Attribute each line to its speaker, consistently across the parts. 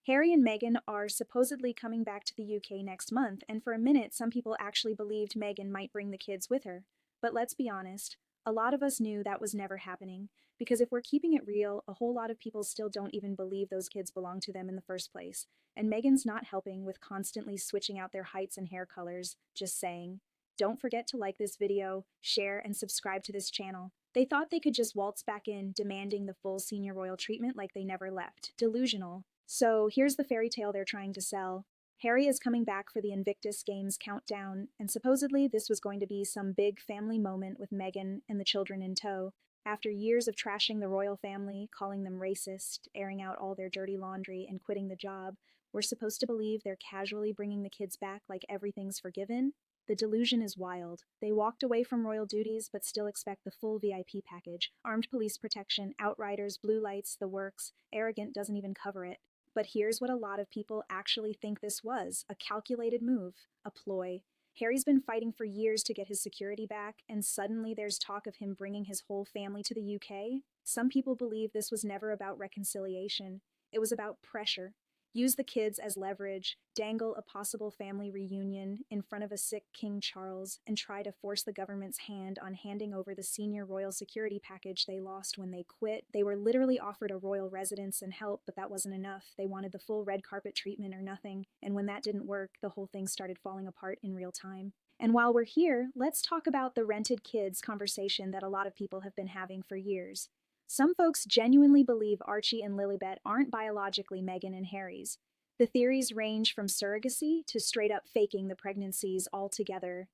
Speaker 1: Harry and Meghan are supposedly coming back to the UK next month, and for a minute, some people actually believed Meghan might bring the kids with her. But let's be honest, a lot of us knew that was never happening, because if we're keeping it real, a whole lot of people still don't even believe those kids belong to them in the first place. And Meghan's not helping with constantly switching out their heights and hair colors, just saying. Don't forget to like this video, share, and subscribe to this channel. They thought they could just waltz back in, demanding the full senior royal treatment like they never left. Delusional. So here's the fairy tale they're trying to sell. Harry is coming back for the Invictus Games countdown, and supposedly this was going to be some big family moment with Meghan and the children in tow. After years of trashing the royal family, calling them racist, airing out all their dirty laundry, and quitting the job, we're supposed to believe they're casually bringing the kids back like everything's forgiven? The delusion is wild. They walked away from royal duties but still expect the full VIP package. Armed police protection, outriders, blue lights, the works. Arrogant doesn't even cover it. But here's what a lot of people actually think this was: a calculated move, a ploy. Harry's been fighting for years to get his security back, and suddenly there's talk of him bringing his whole family to the UK. Some people believe this was never about reconciliation, it was about pressure. Use the kids as leverage, dangle a possible family reunion in front of a sick King Charles, and try to force the government's hand on handing over the senior royal security package they lost when they quit. They were literally offered a royal residence and help, but that wasn't enough. They wanted the full red carpet treatment or nothing, and when that didn't work, the whole thing started falling apart in real time. And while we're here, let's talk about the rented kids conversation that a lot of people have been having for years. Some folks genuinely believe Archie and Lilibet aren't biologically Meghan and Harry's. The theories range from surrogacy to straight up faking the pregnancies altogether.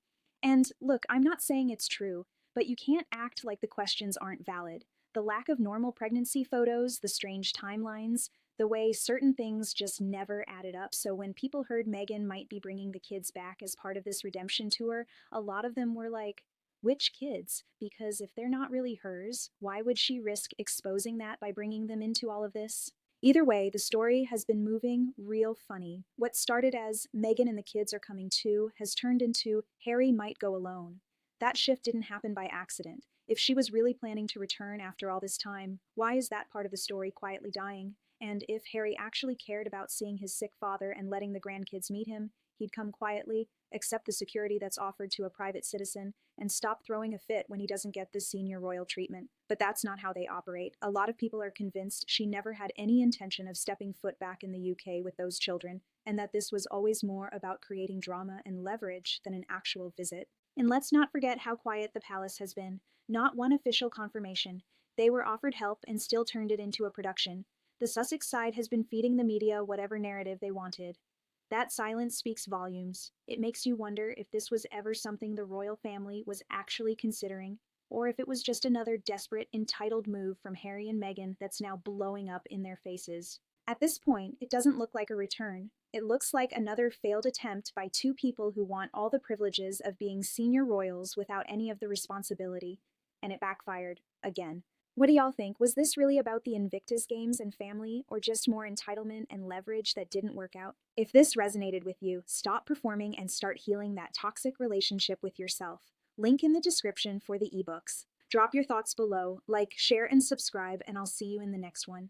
Speaker 1: And look, I'm not saying it's true, but you can't act like the questions aren't valid. The lack of normal pregnancy photos, the strange timelines, the way certain things just never added up. So when people heard Meghan might be bringing the kids back as part of this redemption tour, a lot of them were like, which kids? Because if they're not really hers, why would she risk exposing that by bringing them into all of this? Either way, the story has been moving real funny. What started as Meghan and the kids are coming too has turned into Harry might go alone. That shift didn't happen by accident. If she was really planning to return after all this time, why is that part of the story quietly dying? And if Harry actually cared about seeing his sick father and letting the grandkids meet him, he'd come quietly, accept the security that's offered to a private citizen, and stop throwing a fit when he doesn't get the senior royal treatment. But that's not how they operate. A lot of people are convinced she never had any intention of stepping foot back in the UK with those children, and that this was always more about creating drama and leverage than an actual visit. And let's not forget how quiet the palace has been. Not one official confirmation. They were offered help and still turned it into a production. The Sussex side has been feeding the media whatever narrative they wanted. That silence speaks volumes. It makes you wonder if this was ever something the royal family was actually considering, or if it was just another desperate, entitled move from Harry and Meghan that's now blowing up in their faces. At this point, it doesn't look like a return. It looks like another failed attempt by two people who want all the privileges of being senior royals without any of the responsibility. And it backfired, again. What do y'all think? Was this really about the Invictus Games and family, or just more entitlement and leverage that didn't work out? If this resonated with you, stop performing and start healing that toxic relationship with yourself. Link in the description for the ebooks. Drop your thoughts below, like, share, and subscribe, and I'll see you in the next one.